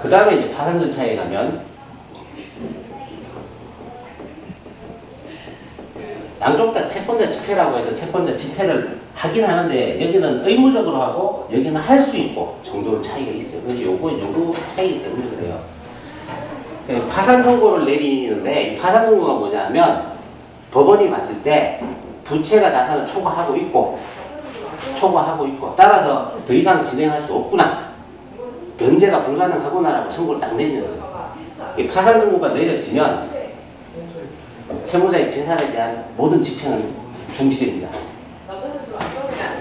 그 다음에 이제 파산 절차에 가면 양쪽 다 채권자 집회라고 해서 채권자 집회를 하긴 하는데 여기는 의무적으로 하고 여기는 할 수 있고 정도는 차이가 있어요. 그래서 요거 차이기 때문에 그래요. 파산 선고를 내리는데 이 파산 선고가 뭐냐면 법원이 봤을 때 부채가 자산을 초과하고 있고 따라서 더 이상 진행할 수 없구나, 변제가 불가능하구나라고 선고를 딱 내리는 거예요. 이 파산 선고가 내려지면 채무자의 재산에 대한 모든 집행은 중지됩니다.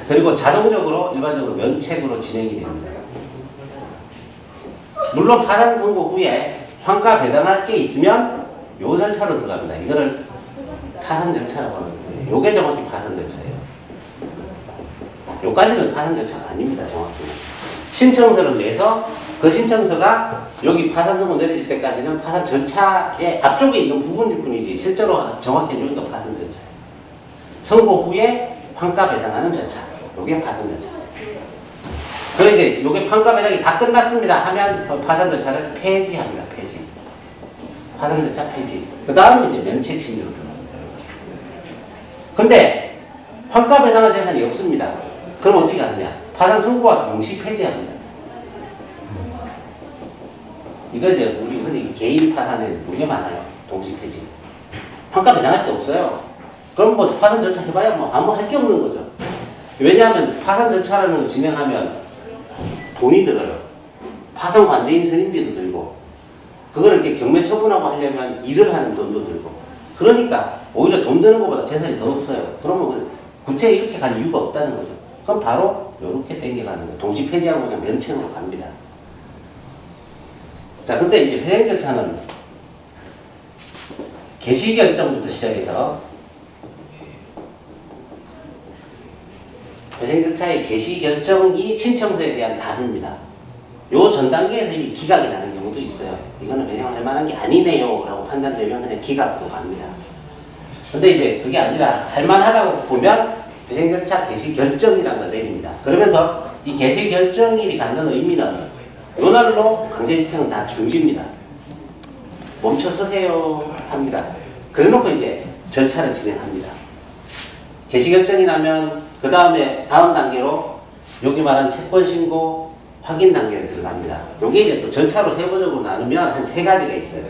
그리고 자동적으로 일반적으로 면책으로 진행이 됩니다. 물론 파산 선고 후에 환가 배당할 게 있으면 요 절차로 들어갑니다. 이거를 파산 절차라고 하는 거예요. 요게 정확히 파산 절차예요. 요까지는 파산 절차가 아닙니다. 정확히는. 신청서를 내서 그 신청서가 여기 파산 선고 내려질 때까지는 파산 절차의 앞쪽에 있는 부분일 뿐이지 실제로 정확히 여기가 파산 절차예요. 선고 후에 환가 배당하는 절차. 요게 파산 절차. 그래 이제 요게 환가 배당이 다 끝났습니다 하면 그 파산 절차를 폐지합니다. 폐지. 파산 절차 폐지. 그 다음에 이제 면책 심리로 들어갑니다. 근데 환가 배당할 재산이 없습니다. 그럼 어떻게 하느냐? 파산 선고와 동시 폐지합니다. 이거 이제 우리 흔히 개인 파산에 되게 많아요. 동시 폐지. 환가 배당할 게 없어요. 그럼 뭐 파산 절차 해봐야 뭐 아무 할 게 없는 거죠. 왜냐하면 파산 절차라는 걸 진행하면 돈이 들어요. 파산 관제인 선임비도 들고, 그걸 이렇게 경매 처분하고 하려면 일을 하는 돈도 들고, 그러니까 오히려 돈 드는 것보다 재산이 더 없어요. 그러면 구체에 이렇게 갈 이유가 없다는 거죠. 그럼 바로 이렇게 땡겨가는 거예요. 동시 폐지하고 그냥 면책으로 갑니다. 자, 근데 이제 회생 절차는 개시 결정부터 시작해서 회생 절차의 개시 결정이 신청서에 대한 답입니다. 요 전 단계에서 이미 기각이 나는 경우도 있어요. 이거는 회생을 할 만한 게 아니네요 라고 판단되면 그냥 기각으로 갑니다. 근데 이제 그게 아니라 할 만하다고 보면 회생 절차 개시 결정이라는 걸 내립니다. 그러면서 이 개시 결정일이 갖는 의미는 요날로 강제 집행은 다 중지입니다. 멈춰 서세요 합니다. 그래놓고 이제 절차를 진행합니다. 개시 결정이 나면 그 다음에 다음 단계로 여기 말한 채권 신고 확인 단계에 들어갑니다. 요게 이제 또 절차로 세부적으로 나누면 한 3가지가 있어요.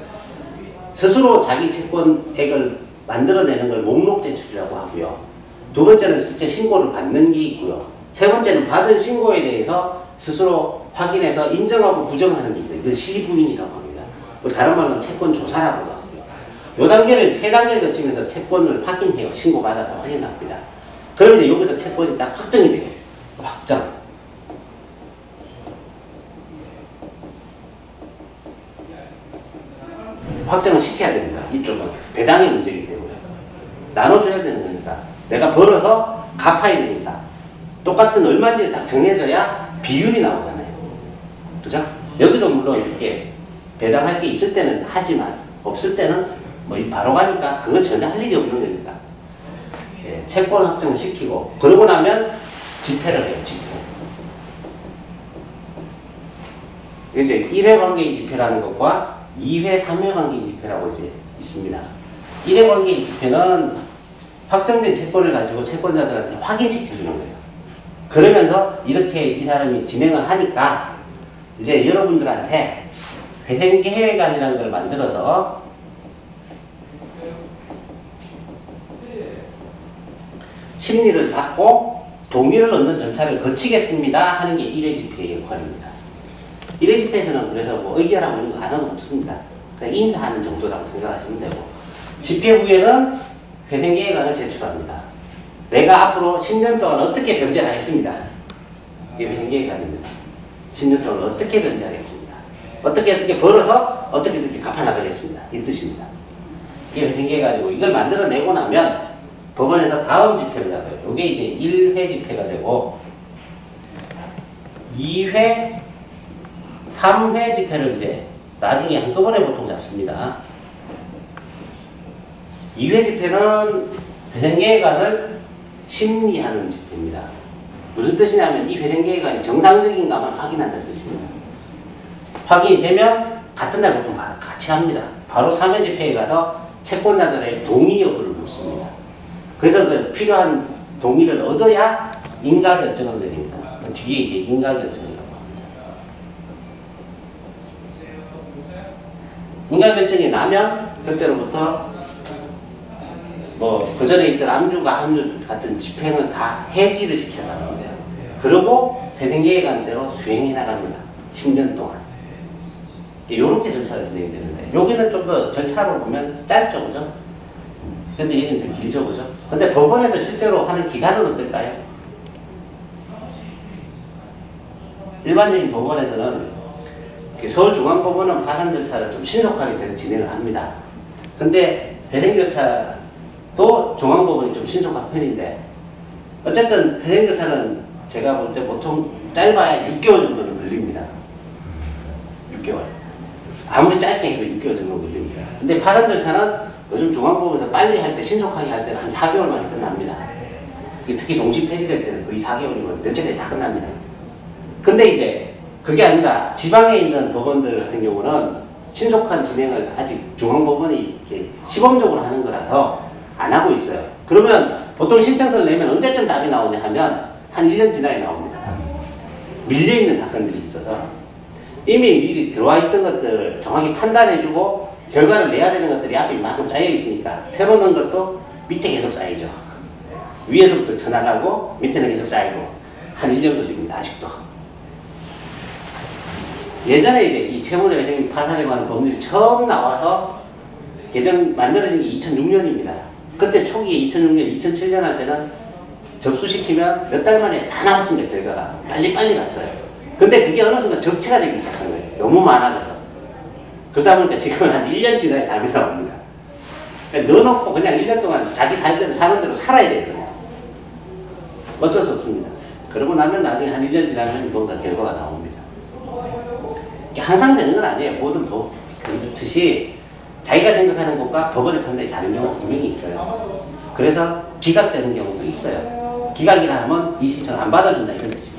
스스로 자기 채권액을 만들어내는 걸 목록 제출이라고 하고요. 두 번째는 실제 신고를 받는 게 있고요. 세 번째는 받은 신고에 대해서 스스로 확인해서 인정하고 부정하는 게 있어요. 이걸 시부인이라고 합니다. 다른 말로는 채권 조사라고도 하고요. 요 단계를 3단계를 거치면서 채권을 확인해요. 신고받아서 확인합니다. 그럼 이제 여기서 채권이 딱 확정이 돼요. 확정. 확정을 시켜야 됩니다. 이쪽은 배당의 문제이기 때문에 나눠줘야 되는 거니까, 내가 벌어서 갚아야 되니까 똑같은 얼마인지 딱 정해져야 비율이 나오잖아요. 그죠? 여기도 물론 이렇게 배당할 게 있을 때는 하지만 없을 때는 뭐 바로 가니까 그건 전혀 할 일이 없는 거니까. 예, 채권 확정을 시키고 그러고 나면 집회를 해요. 집회. 이제 1회 관계인 집회라는 것과 2회, 3회 관계인 집회라고 이제 있습니다. 1회 관계인 집회는 확정된 채권을 가지고 채권자들한테 확인시켜주는 거예요. 그러면서 이렇게 이 사람이 진행을 하니까 이제 여러분들한테 회생계획안이라는 걸 만들어서 심리를 받고 동의를 얻는 절차를 거치겠습니다 하는 게 1회 집회의 역할입니다. 1회 집회에서는 그래서 뭐 의결하고 이런 거 하나도 없습니다. 그냥 인사하는 정도라고 생각하시면 되고, 집회 후에는 회생계획안을 제출합니다. 내가 앞으로 10년 동안 어떻게 변제하겠습니다. 이게 회생계획안입니다. 10년 동안 어떻게 변제하겠습니다. 어떻게 벌어서 어떻게 갚아나가겠습니다. 이 뜻입니다. 이게 회생계획안이고, 이걸 만들어내고 나면 법원에서 다음 집회를 잡아요. 이게 이제 1회 집회가 되고 2회, 3회 집회를 이제 나중에 한꺼번에 보통 잡습니다. 2회 집회는 회생계획안을 심리하는 집회입니다. 무슨 뜻이냐면 이 회생계획안이 정상적인가만 확인한다는 뜻입니다. 확인이 되면 같은 날 보통 같이 합니다. 바로 사면집회에 가서 채권자들의 동의 여부를 묻습니다. 그래서 그 필요한 동의를 얻어야 인가결정을 내립니다. 그 뒤에 이제 인가결정이라고 합니다. 인가결정이 나면 그때로부터 뭐 그전에 있던 압류가 합류 같은 집행은 다 해지를 시켜나갑니다. 그리고 회생계획안대로 수행해 나갑니다. 10년 동안. 이렇게 절차가 진행되는데 여기는 좀 더 절차로 보면 짧죠, 그죠? 근데 여기는 더 길죠, 그죠? 근데 법원에서 실제로 하는 기간은 어떨까요? 일반적인 법원에서는 서울중앙법원은 파산 절차를 좀 신속하게 진행을 합니다. 근데 회생 절차도 중앙법원이 좀 신속한 편인데 어쨌든 회생 절차는 제가 볼 때 보통 짧아야 6개월 정도는 걸립니다. 6개월. 아무리 짧게 해도 6개월 정도 걸립니다. 근데 파산 절차는 요즘 중앙법원에서 빨리 할 때, 신속하게 할 때는 한 4개월 만에 끝납니다. 특히 동시 폐지될 때는 거의 4개월이면 몇째까지 다 끝납니다. 근데 이제 그게 아니라 지방에 있는 법원들 같은 경우는 신속한 진행을 아직 중앙법원이 이렇게 시범적으로 하는 거라서 안 하고 있어요. 그러면 보통 신청서를 내면 언제쯤 답이 나오냐 하면 한 1년 지나야 나옵니다. 밀려있는 사건들이 있어서 이미 미리 들어와 있던 것들을 정확히 판단해주고 결과를 내야 되는 것들이 앞에 이만큼 쌓여 있으니까 새로 넣은 것도 밑에 계속 쌓이죠. 위에서부터 쳐나가고 밑에는 계속 쌓이고 한 1년 걸립니다. 아직도. 예전에 이제 이 채무자 회생 파산에 관한 법률이 처음 나와서 개정 만들어진 게 2006년입니다. 그때 초기에 2006년, 2007년 할 때는 접수시키면 몇 달 만에 다 나왔습니다. 결과가. 빨리빨리 갔어요. 근데 그게 어느 순간 적체가 되기 시작한 거예요. 너무 많아져서. 그러다 보니까 지금은 한 1년 지나야 답이 나옵니다. 그러니까 넣어놓고 그냥 1년 동안 자기 살 대로 사는 대로 살아야 되거든요. 어쩔 수 없습니다. 그러고 나면 나중에 한 1년 지나면 뭔가 결과가 나옵니다. 항상 되는 건 아니에요. 모든 법. 그렇듯이 자기가 생각하는 것과 법원의 판단이 다른 경우가 분명히 있어요. 그래서 기각되는 경우도 있어요. 기각이라 하면 이 신청 안 받아준다 이런 뜻입니다.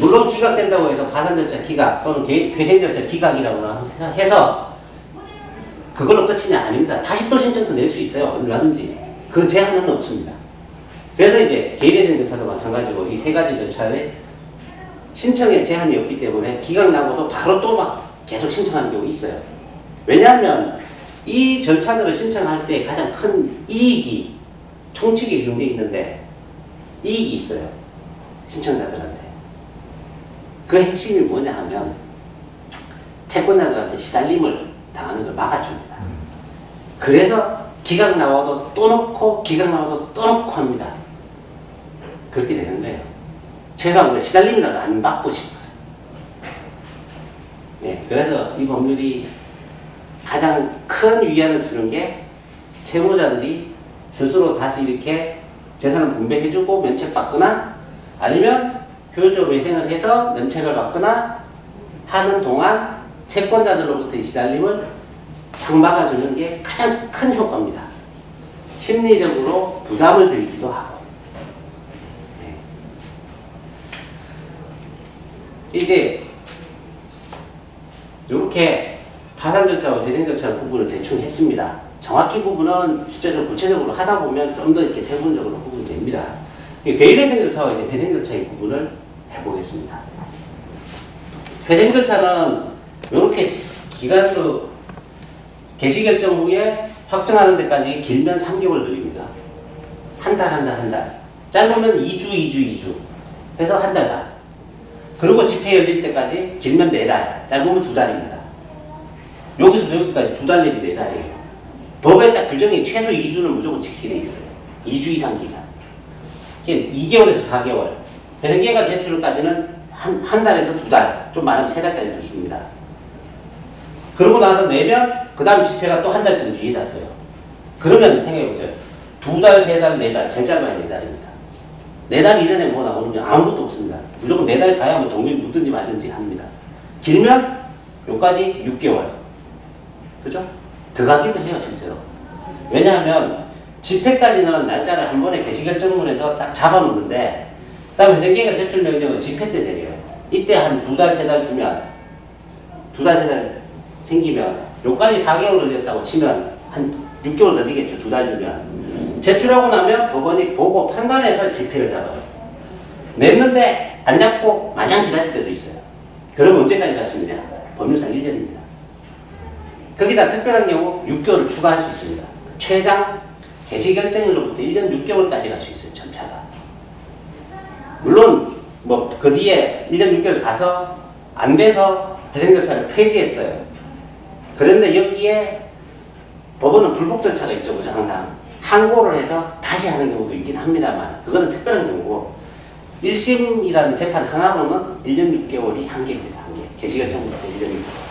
물론 기각된다고 해서 파산 절차 기각 또는 회생 절차 기각이라고 해서 그걸로 끝이냐 아닙니다. 다시 또 신청서 낼 수 있어요. 얼마든지. 그 제한은 없습니다. 그래서 이제 개인회생 절차도 마찬가지고 이 세 가지 절차에 신청에 제한이 없기 때문에 기각 나고도 바로 또 막 계속 신청하는 경우 있어요. 왜냐하면 이 절차들을 신청할 때 가장 큰 이익이 총칙에 규정되어 있는데 이익이 있어요. 신청자들한테. 그 핵심이 뭐냐 하면 채권자들한테 시달림을 당하는 걸 막아줍니다. 그래서 기각 나와도 또 넣고 기각 나와도 또 넣고 합니다. 그렇게 되는 거예요. 최소한 시달림이라도 안 받고 싶어서. 네, 그래서 이 법률이 가장 큰 위안을 주는 게 채무자들이 스스로 다시 이렇게 재산을 분배해주고 면책받거나 아니면 효율적으로 회생을 해서 면책을 받거나 하는 동안 채권자들로부터의 시달림을 탁 막아주는 게 가장 큰 효과입니다. 심리적으로 부담을 들기도 하고. 네. 이제 이렇게 파산 절차와 회생 절차의 구분을 대충 했습니다. 정확히 구분은 실제로 구체적으로 하다 보면 좀 더 이렇게 세분적으로 구분이 됩니다. 개인회생 절차와 이제 회생 절차의 구분을 해보겠습니다. 회생 절차는 이렇게 기간도 개시 결정 후에 확정하는 데까지 길면 3개월 걸립니다. 한 달. 짧으면 2주 해서 한 달 반. 그리고 집회 열릴 때까지 길면 4달, 짧으면 2달입니다. 여기서 여기까지 2달 내지 4달이에요. 법에 딱 규정이 최소 2주는 무조건 지키게 돼 있어요. 2주 이상 기간. 2개월에서 4개월. 회생계획안 제출까지는 한 달에서 2달, 좀 많으면 3달까지 줍니다. 그러고 나서 내면 그 다음 집회가 또 한 달쯤 뒤에 잡혀요. 그러면 생각해보세요. 2달, 3달, 4달, 제일 짧아야 4달입니다. 4달 이전에 뭐 나오면 아무것도 없습니다. 무조건 4달 가야 뭐 동일 묻든지 말든지 합니다. 길면 요까지 6개월. 그죠? 들어가기도 해요, 실제로. 왜냐하면 집회까지는 날짜를 한 번에 개시결정문에서 딱 잡아놓는데 그 다음에 회생계획안 제출 명령은 집회 때 내려요. 이때 한 2달, 3달 주면 2달, 3달 생기면 요까지 4개월 걸렸다고 치면 한 6개월 걸리겠죠. 2달 주면. 제출하고 나면 법원이 보고 판단해서 집행을 잡아요. 냈는데 안 잡고 마냥 기다릴 때도 있어요. 그럼 언제까지 갈 수 있느냐? 법률상 1년입니다. 거기다 특별한 경우 6개월을 추가할 수 있습니다. 최장 개시결정일로부터 1년 6개월까지 갈 수 있어요. 전차가. 물론 뭐 그 뒤에 1년 6개월 가서 안 돼서 회생 절차를 폐지했어요. 그런데 여기에 법원은 불복 절차가 있죠. 그죠? 항상 항고를 해서 다시 하는 경우도 있긴 합니다만 그거는 특별한 경우고 1심이라는 재판 하나로는 1년 6개월이 한계입니다. 한계. 개시결정부터 1년 6개월.